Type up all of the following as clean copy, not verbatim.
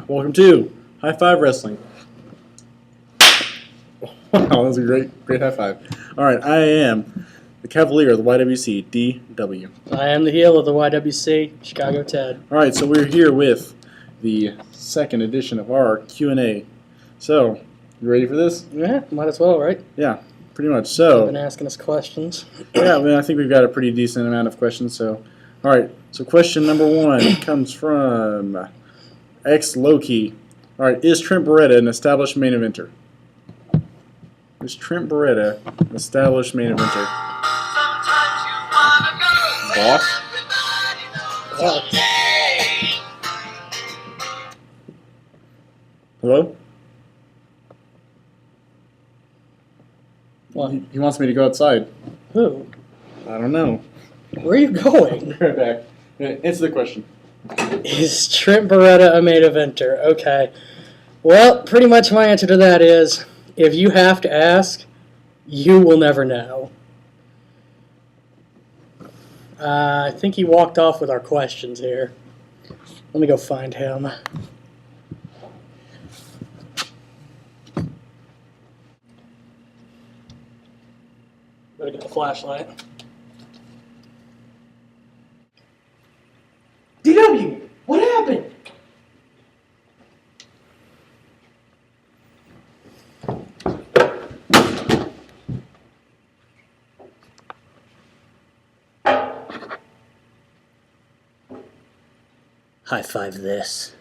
Welcome to High Five Wrestling. Wow, that was a great high five. All right, I am the Cavalier of the YWC, DW. I am the heel of the YWC, Chicago Ted. All right, so we're here with the second edition of our Q&A. So, you ready for this? Yeah, might as well, right? Yeah, pretty much. They've So, been asking us questions. yeah, I think we've got a pretty decent amount of questions. So, all right, so question number one comes from X Loki. All right, is Trent Beretta an established main eventer? Is Trent Beretta an established main eventer? Boss? Oh, Hello? what? He wants me to go outside. Who? I don't know. Where are you going? Right back. Answer the question. Is Trent Beretta a main eventer? Okay. Well, pretty much my answer to that is, if you have to ask, you will never know. I think he walked off with our questions here. Let me go find him. Better get the flashlight. DW, what happened? High five this.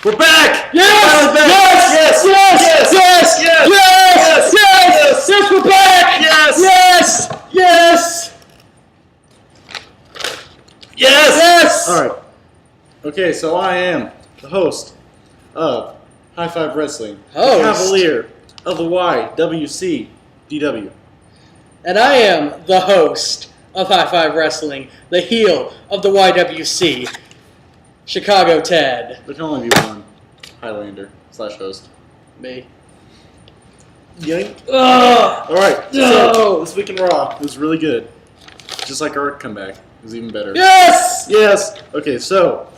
We're back! Yes! Yes! Yes! Yes! Yes! Yes! Yes! We're back! Yes! Yes! Yes! Yes! Yes! All right. Okay, so I am the host of High Five Wrestling, the Host? Cavalier of the YWC, DW. And I am the host of High Five Wrestling, the heel of the YWC, Chicago Ted. There can only be one Highlander / host. Me. Yoink. Ugh! All right. No. So this week in Raw was really good. Just like our comeback, it was even better. Yes! Yes. Okay. So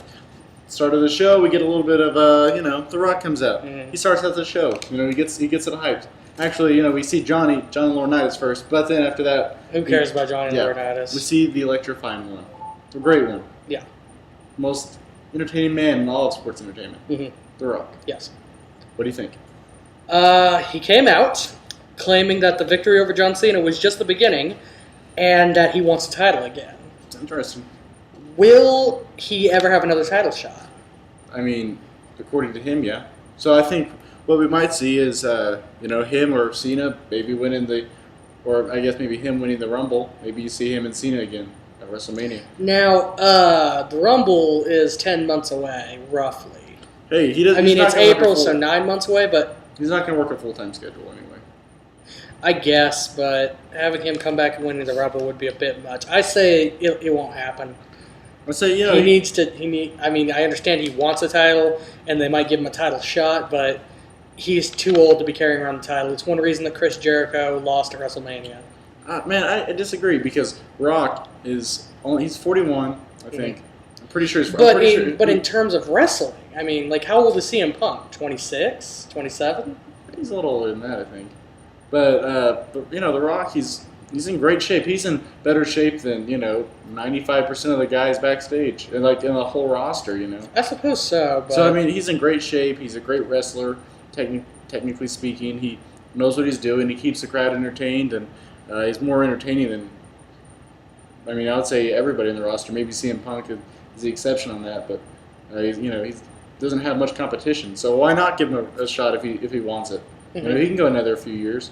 start of the show, we get a little bit of The Rock comes out. Mhm. He starts out the show. He gets it hyped. Actually, we see John Laurinaitis first, but then after that, Who cares about Johnny yeah, Laurinaitis? we see the electrifying one, a great one, Yeah. most entertaining man in all of sports entertainment, Mhm. The Rock. Yes. What do you think? He came out claiming that the victory over John Cena was just the beginning and that he wants a title again. Interesting. Will he ever have another title shot? I mean, according to him, yeah. So I think what we might see is, him or Cena maybe winning or I guess maybe him winning the Rumble. Maybe you see him and Cena again at WrestleMania. Now, the Rumble is 10 months away, roughly. Hey, he doesn't. I mean, it's April, so 9 months away, but he's not going to work a full-time schedule anyway. I guess, but having him come back and winning the Rumble would be a bit much. I say it won't happen. I say, I mean, I understand he wants a title, and they might give him a title shot, but he's too old to be carrying around the title. It's one reason that Chris Jericho lost at WrestleMania. Man, I disagree because Rock he's 41, I think. Mhm. I'm pretty sure he's. But in terms of wrestling, I mean, like, how old is CM Punk? 26? 27? He's a little older than that, I think. But The Rock, he's in great shape. He's in better shape than 95% of the guys backstage, and like in the whole roster. I suppose so. But So I mean, he's in great shape. He's a great wrestler, technically speaking. He knows what he's doing. He keeps the crowd entertained, and he's more entertaining than. I mean, I would say everybody in the roster. Maybe CM Punk is the exception on that, but he doesn't have much competition. So why not give him a shot if he wants it? Mhm. He can go another few years.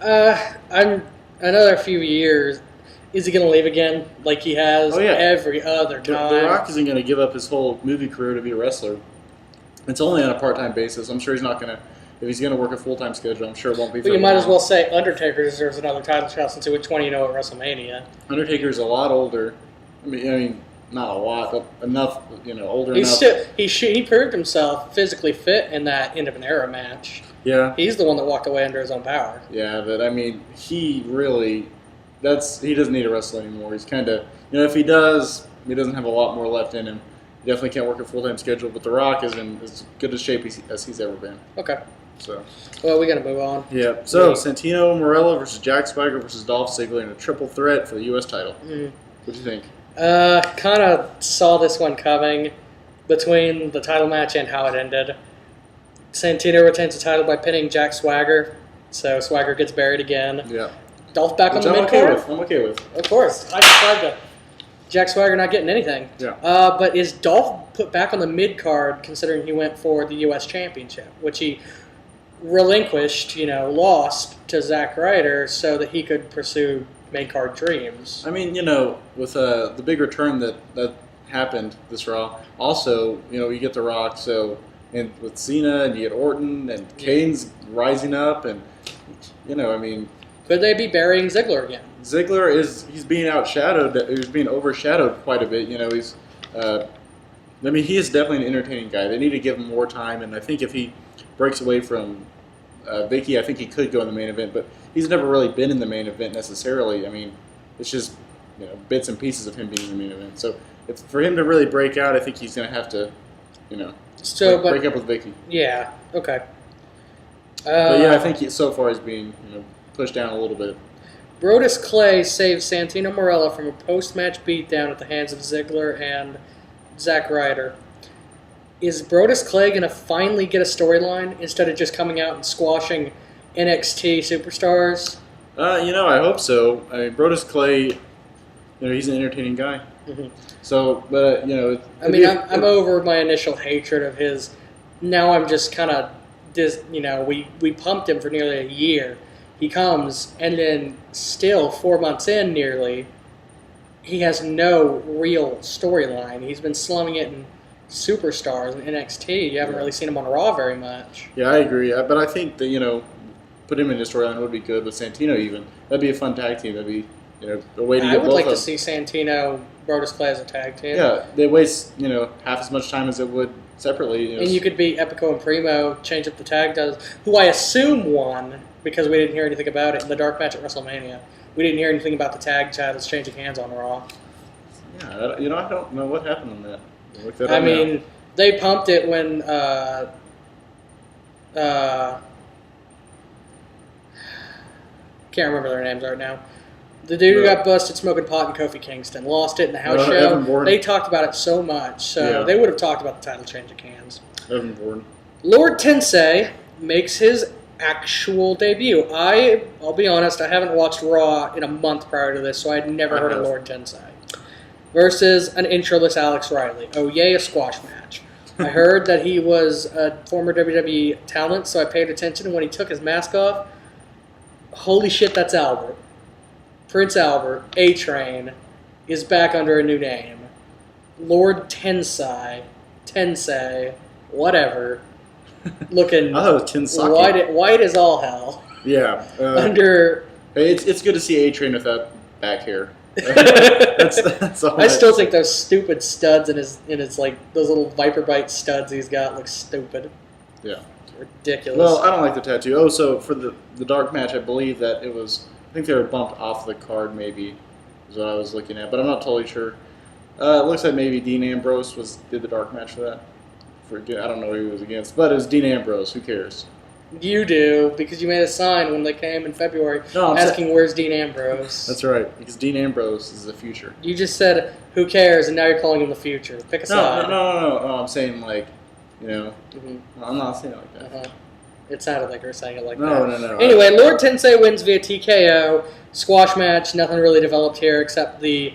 I'm another few years. Is he going to leave again like he has every other time? The Rock isn't going to give up his whole movie career to be a wrestler. It's only on a part-time basis. I'm sure he's not going to if he's going to work a full-time schedule, I'm sure it won't be. But you might as well say Undertaker deserves another title shot since he went 20-0 at WrestleMania. Undertaker's a lot older. I mean, not a lot, but enough. Older He's enough. He proved himself physically fit in that end of an era match. Yeah. He's the one that walked away under his own power. Yeah, but I mean, he doesn't need to wrestle anymore. He's kind of, if he does, he doesn't have a lot more left in him. He definitely can't work a full-time schedule, but The Rock is in as good a shape as he's ever been. Okay. So. Well, we got to move on. Yeah. So, Santino Marella versus Jack Swagger versus Dolph Ziggler in a triple threat for the U.S. title. Mm. What do you think? Kind of saw this one coming between the title match and how it ended. Santino retains the title by pinning Jack Swagger, so Swagger gets buried again. Yeah. Dolph back Which on the I'm mid-card. okay with. I'm okay with. Of course. I subscribe to Jack Swagger not getting anything. Yeah. But is Dolph put back on the mid-card considering he went for the U.S. Championship, which he relinquished, lost to Zack Ryder so that he could pursue main-card dreams? I mean, with the big return that happened this Raw, also, you get The Rock, and with Cena, and you get Orton, and Kane's rising up, and, I mean... Could they be burying Ziggler again? Ziggler he's being outshadowed, he's being overshadowed quite a bit, he's... he is definitely an entertaining guy. They need to give him more time, and I think if he breaks away from Vicky, I think he could go in the main event, but he's never really been in the main event necessarily. I mean, it's just bits and pieces of him being in the main event. So for him to really break out, I think he's going to have to, break up with Vicky. Yeah. Okay. But yeah, I think so far he's being pushed down a little bit. Brodus Clay saved Santino Marella from a post-match beatdown at the hands of Ziggler and Zack Ryder. Is Brodus Clay going to finally get a storyline instead of just coming out and squashing NXT superstars? I hope so. I mean, Brodus Clay, he's an entertaining guy. Mm-hmm. So, but I'm over my initial hatred of his. Now I'm just kind of, we pumped him for nearly a year. He comes, and then still 4 months in, nearly, he has no real storyline. He's been slumming it in superstars and NXT. You haven't really seen him on Raw very much. Yeah, I agree. But I think that put him in the storyline would be good with Santino. Even that'd be a fun tag team. That'd be a way to get both of them. I would like to see Santino Brodus Clay as a tag team. Yeah, they waste half as much time as it would separately. And you could beat Epico and Primo, change up the tag titles, who I assume won because we didn't hear anything about it in the dark match at WrestleMania. We didn't hear anything about the tag titles changing hands on Raw. Yeah, I don't know what happened on that. I mean, they pumped it when can't remember their names right now. The dude who got busted smoking pot in Kofi Kingston lost it in the house show. They talked about it so much, so they would have talked about the title change of hands. Evan Bourne. Lord Tensei makes his actual debut. I'll be honest, I haven't watched Raw in a month prior to this, so I'd never heard of Lord Tensei. Versus an introless Alex Riley. Oh, yay, a squash match. I heard that he was a former WWE talent, so I paid attention, and when he took his mask off, holy shit, that's Albert. Prince Albert, A-Train, is back under a new name. Lord Tensei, whatever, looking I thought it was Tensaki. white as all hell. Yeah. Under. It's good to see A-Train with that back hair. That's all I still think those stupid studs in his like those little Viper Bite studs he's got look stupid. Yeah. Ridiculous. Well, I don't like the tattoo. Oh, so for the dark match, I believe that it was. I think they were bumped off the card. Maybe is what I was looking at, but I'm not totally sure. It looks like maybe Dean Ambrose did the dark match for that. I don't know who he was against, but it was Dean Ambrose. Who cares? You do, because you made a sign when they came in February asking where's Dean Ambrose. That's right, because Dean Ambrose is the future. You just said, who cares, and now you're calling him the future. Pick a side. No, I'm saying like, I'm not saying it like that. Uh-huh. It sounded like you were saying it like that. No. Anyway, Lord Tensei wins via TKO. Squash match, nothing really developed here except the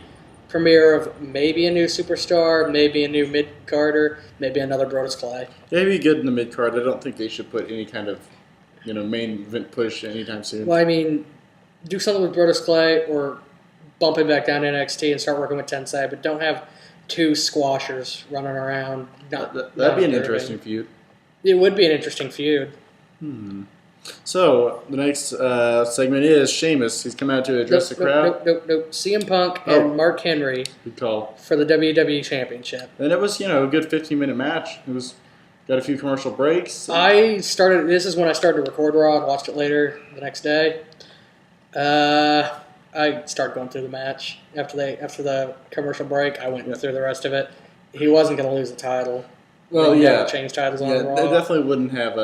premiere of maybe a new superstar, maybe a new mid-carder, maybe another Brodus Clay. Yeah, he'd be good in the mid-card. I don't think they should put any kind of, main event push anytime soon. Well, I mean, do something with Brodus Clay or bump him back down to NXT and start working with Tensei, but don't have two squashers running around. That'd be an interesting feud. It would be an interesting feud. So the next segment is Sheamus. He's come out to address the crowd. Nope. CM Punk and Mark Henry Good call. for the WWE Championship. And it was, a good 15-minute match. It was got a few commercial breaks. This is when I started to record Raw and watched it later the next day. I started going through the match after the commercial break. I went through the rest of it. He wasn't going to lose the title. Well, yeah, change titles on Raw. They definitely wouldn't have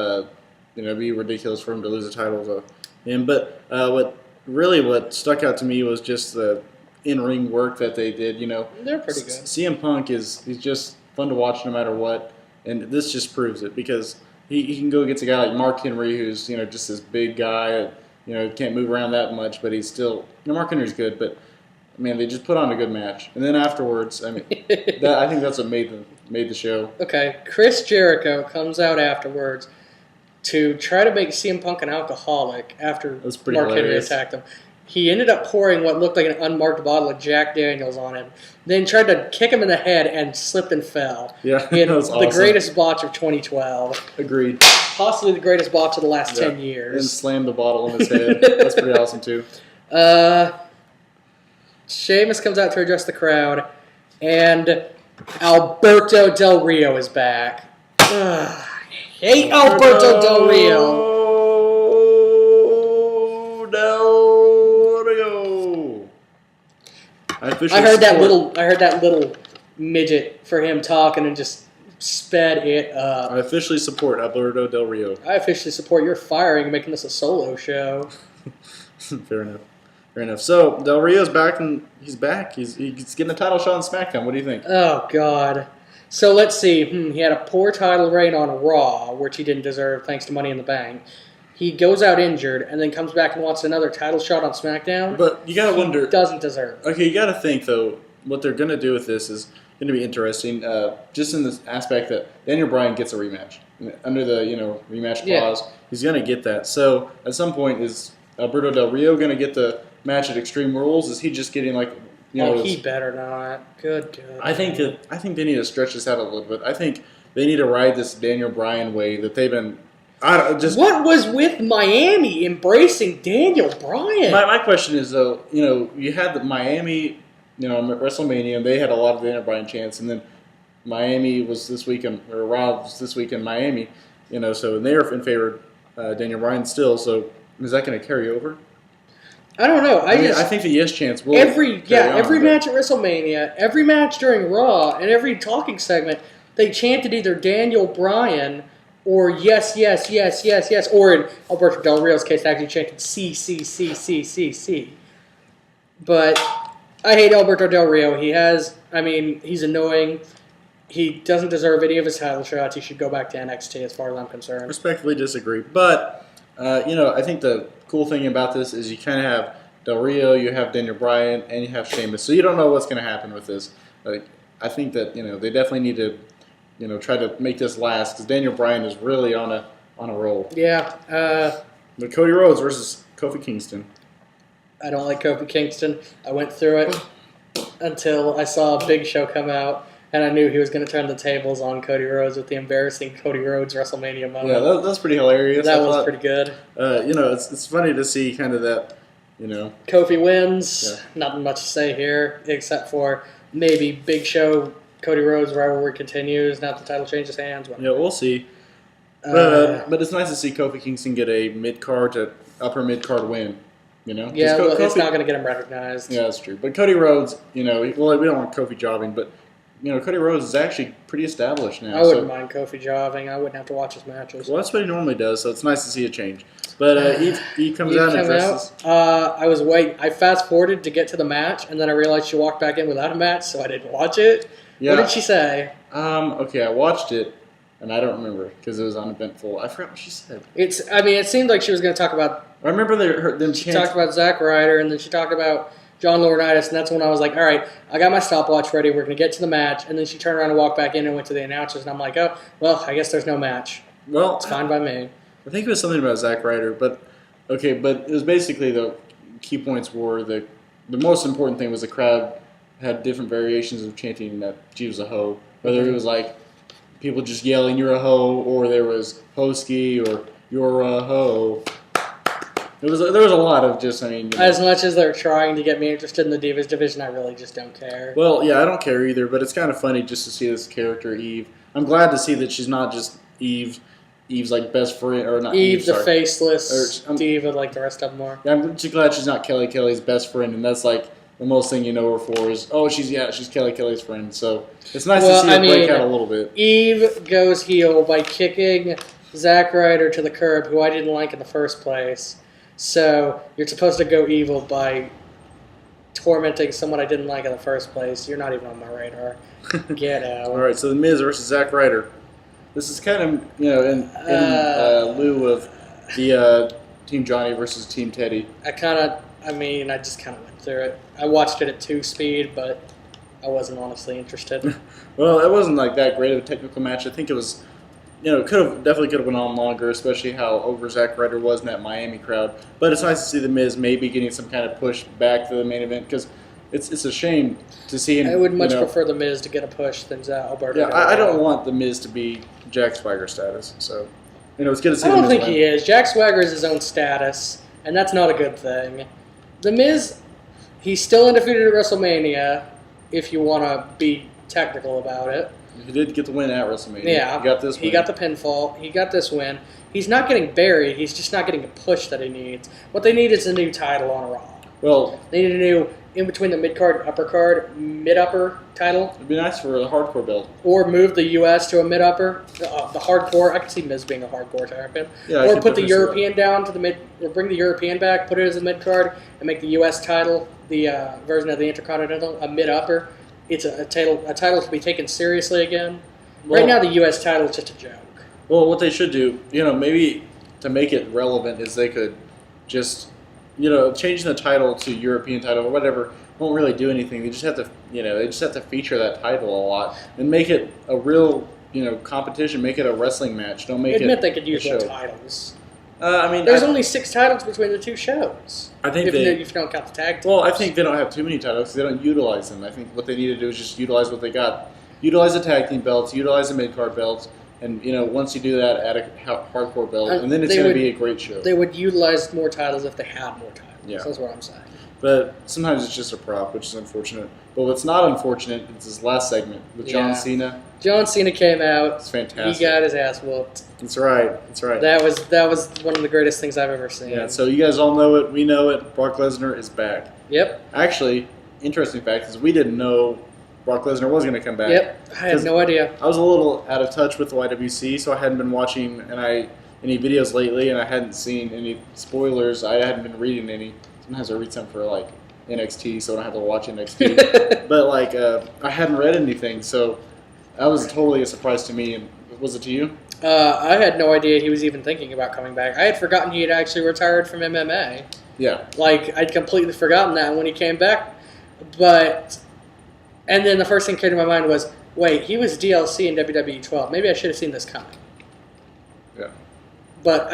be ridiculous for him to lose a title to him. But what stuck out to me was just the in-ring work that they did. They're pretty good. CM Punk he's just fun to watch no matter what, and this just proves it because he can go against a guy like Mark Henry, who's just this big guy. Can't move around that much, but he's still. Mark Henry's good, but man, they just put on a good match. And then afterwards, I think that's what made the show. Okay, Chris Jericho comes out afterwards to try to make CM Punk an alcoholic after Mark Henry attacked him. He ended up pouring what looked like an unmarked bottle of Jack Daniels on him, then tried to kick him in the head and slipped and fell. Yeah, that was awesome. The greatest botch of 2012. Agreed. Possibly the greatest botch of the last 10 years. And slammed the bottle on his head. That's pretty awesome, too. Sheamus comes out to address the crowd, and Alberto Del Rio is back. I hate Alberto Del Rio. I heard that little midget for him talking and just sped it up. I officially support Alberto Del Rio. I officially support your firing and making this a solo show. Fair enough. So Del Rio's back, and he's back. He's getting a title shot on SmackDown. What do you think? Oh God. So let's see. He had a poor title reign on Raw, which he didn't deserve thanks to Money in the Bank. He goes out injured and then comes back and wants another title shot on SmackDown. But you gotta wonder. He doesn't deserve. Okay, you gotta think though. What they're gonna do with this is going to be interesting. Just in this aspect that Daniel Bryan gets a rematch under the rematch clause. Yeah. He's gonna get that. So at some point, is Alberto Del Rio gonna get the match at Extreme Rules? Is he just getting he better not. Good. I think they need to stretch this out a little bit. I think they need to ride this Daniel Bryan way that they've been. What was with Miami embracing Daniel Bryan? My question is though, you had the Miami, WrestleMania, and they had a lot of Daniel Bryan chants, and then Miami was this weekend, or Raw was this week in Miami, so they are in favor of Daniel Bryan still. So is that going to carry over? I don't know. I think the yes chants will. Every match at WrestleMania, every match during Raw, and every talking segment, they chanted either Daniel Bryan or yes, or in Alberto Del Rio's case, they actually chanted C. But I hate Alberto Del Rio. He's annoying. He doesn't deserve any of his title shots. He should go back to NXT as far as I'm concerned. Respectfully disagree. But, I think the cool thing about this is you kind of have Del Rio, you have Daniel Bryan, and you have Sheamus. So you don't know what's going to happen with this. I think that, they definitely need to try to make this last because Daniel Bryan is really on a roll. Yeah. But Cody Rhodes versus Kofi Kingston. I don't like Kofi Kingston. I went through it until I saw Big Show come out, and I knew he was going to turn the tables on Cody Rhodes with the embarrassing Cody Rhodes WrestleMania moment. Yeah, that's pretty hilarious. That was pretty good. It's funny to see kind of that, Kofi wins. Yeah. Nothing much to say here except for maybe Big Show Cody Rhodes rivalry continues. Now the title changes hands. Yeah, we'll see. But it's nice to see Kofi Kingston get a mid-card to upper mid-card win. Yeah, it's not going to get him recognized. Yeah, that's true. But Cody Rhodes, we don't want Kofi jobbing, but Cody Rhodes is actually pretty established now. I wouldn't mind Kofi jobbing. I wouldn't have to watch his matches. Well, that's what he normally does, so it's nice to see a change. But he comes out and addresses. I was waiting. I fast-forwarded to get to the match, and then I realized she walked back in without a match, so I didn't watch it. Yeah. What did she say? Okay, I watched it, and I don't remember because it was uneventful. I forgot what she said. It seemed like she was going to talk about. I remember them. She talked about Zack Ryder, and then she talked about John Laurinaitis, and that's when I was like, all right, I got my stopwatch ready. We're going to get to the match, and then she turned around and walked back in and went to the announcers, and I'm like, oh, well, I guess there's no match. Well, it's fine by me. I think it was something about Zack Ryder, but it was basically the key points were the most important thing was the crowd had different variations of chanting that she was a hoe. Whether it was like people just yelling "you're a hoe," or there was "hoski," or You're a hoe. There was a lot of just, I mean... As much as they're trying to get me interested in the Divas division, I really just don't care. Well, yeah, I don't care either, but it's kind of funny just to see this character, Eve. I'm glad to see that she's not just Eve's like best friend, or not Eve, Eve, the sorry. faceless diva like the rest of them are. Yeah, I'm just glad she's not Kelly's best friend, and that's like the most thing you know her for is, oh, she's Kelly's friend. So it's nice to see her break out a little bit. Eve goes heel by kicking Zack Ryder to the curb, who I didn't like in the first place. So you're supposed to go evil by tormenting someone I didn't like in the first place. You're not even on my radar. Get out. All right, so The Miz versus Zack Ryder. This is kind of, in lieu of the Team Johnny versus Team Teddy. I just kind of went through it. I watched it at 2 speed, but I wasn't honestly interested. Well, it wasn't like that great of a technical match. I think it was, definitely could have went on longer, especially how over Zack Ryder was in that Miami crowd. But it's nice to see The Miz maybe getting some kind of push back to the main event because it's a shame to see him. I would much prefer The Miz to get a push than Alberto. Yeah, I don't want The Miz to be Jack Swagger status. So, it's good to see. I don't think he is. Jack Swagger is his own status, and that's not a good thing. The Miz, he's still undefeated at WrestleMania. If you want to be technical about it. He did get the win at WrestleMania. Yeah, he got this win. He got the pinfall. He got this win. He's not getting buried. He's just not getting a push that he needs. What they need is a new title on Raw. Well, they need a new in between the mid card, upper card, mid upper title. It'd be nice for a hardcore belt. Or move the U.S. to a mid upper, the hardcore. I can see Miz being a hardcore champion. Yeah, or put the European down to the mid, or bring the European back, put it as a mid card, and make the U.S. title the version of the Intercontinental a mid upper. It's a title to be taken seriously again. Well, right now, the U.S. title is just a joke. Well, what they should do, maybe to make it relevant, is they could just, changing the title to European title or whatever won't really do anything. They just have to, feature that title a lot and make it a real, competition. Make it a wrestling match. Don't make it. Admit they could use more titles. There's only 6 titles between the 2 shows. I think if you don't count the tag teams. Well, I think they don't have too many titles because they don't utilize them. I think what they need to do is just utilize what they got. Utilize the tag team belts, utilize the mid-card belts, and, once you do that, add a hardcore belt, and then it's going to be a great show. They would utilize more titles if they had more titles. Yeah. That's what I'm saying. But sometimes it's just a prop, which is unfortunate. But what's not unfortunate is this last segment with John Cena. John Cena came out. It's fantastic. He got his ass whooped. That's right. That was one of the greatest things I've ever seen. Yeah, so you guys all know it. We know it. Brock Lesnar is back. Yep. Actually, interesting fact is we didn't know Brock Lesnar was going to come back. Yep. I had no idea. I was a little out of touch with the YWC, so I hadn't been watching any videos lately, and I hadn't seen any spoilers. I hadn't been reading any. Sometimes I read some for NXT, so I don't have to watch NXT. But I hadn't read anything, so that was totally a surprise to me. And was it to you? I had no idea he was even thinking about coming back. I had forgotten he had actually retired from MMA. Yeah. I'd completely forgotten that when he came back. And then the first thing came to my mind was, wait, he was DLC in WWE 12. Maybe I should have seen this coming. Yeah. But,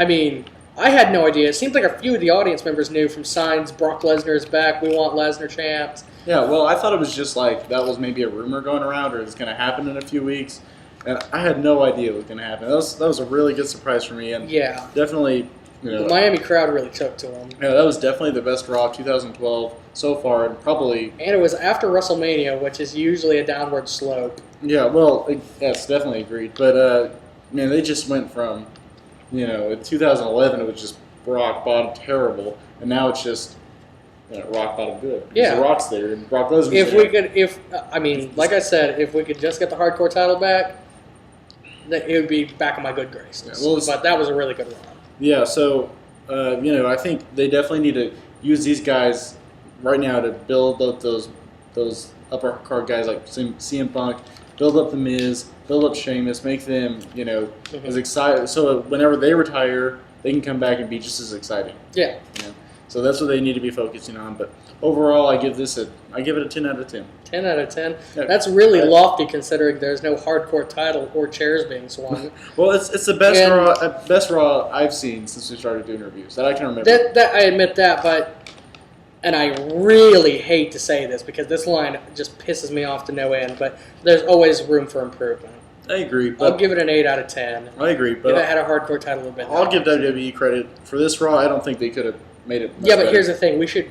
I had no idea. It seemed like a few of the audience members knew from signs, Brock Lesnar is back, we want Lesnar champs. Yeah, well, I thought it was just that was maybe a rumor going around or it's going to happen in a few weeks. And I had no idea what was going to happen. That was a really good surprise for me. And yeah. Definitely, the Miami crowd really took to him. Yeah, that was definitely the best Raw of 2012 so far, and probably... And it was after WrestleMania, which is usually a downward slope. Yeah, well, yes, definitely agreed. But, they just went from, in 2011 it was just rock bottom terrible, and now it's just... rock bottom good. Yeah. The Rock's there, and Brock Lesnar's there. Like I said, if we could just get the hardcore title back, it would be back in my good graces. Yeah, but that was a really good run. Yeah, so, I think they definitely need to use these guys right now to build up those upper card guys like CM Punk, build up The Miz, build up Sheamus, make them, as excited. So whenever they retire, they can come back and be just as exciting. Yeah. So that's what they need to be focusing on. But overall, I give it a 10 out of 10. 10 out of 10? Yeah. That's really lofty considering there's no hardcore title or chairs being swung. Well, it's the best Raw I've seen since we started doing reviews that I can remember. That I admit that, and I really hate to say this because this line just pisses me off to no end, but there's always room for improvement. I agree, I'll but give it an 8 out of 10. I agree, If but it had a hardcore title, a bit. I'll give WWE credit for this Raw. I don't think they could have made it. Much Yeah, but better. here's the thing: we should,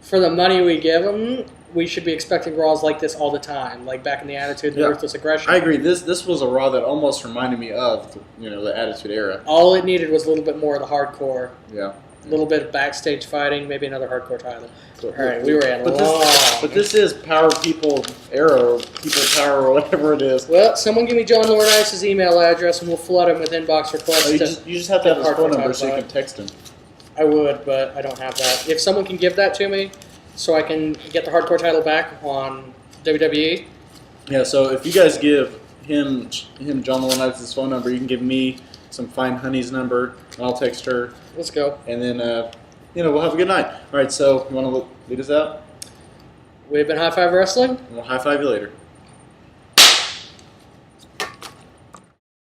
for the money we give them, we should be expecting Raws like this all the time, like back in the Attitude, the Yeah. Ruthless Aggression. I agree. This was a Raw that almost reminded me of the Attitude Era. All it needed was a little bit more of the hardcore, Yeah. a little bit of backstage fighting, maybe another hardcore title. Cool. All right, we ran But long. this is Power People Era, or People Power, or whatever it is. Well, someone give me John Laurinaitis' email address, and we'll flood him with inbox requests. You just have to have his hardcore phone number title so you back. can text him. I would, but I don't have that. If someone can give that to me, so I can get the hardcore title back on WWE. Yeah. So if you guys give him John Laurinaitis' phone number, you can give me some fine honey's number, and I'll text her, Let's go. and then we'll have a good night. All right. So you want to lead us out? We've been High Five Wrestling. And we'll high five you later.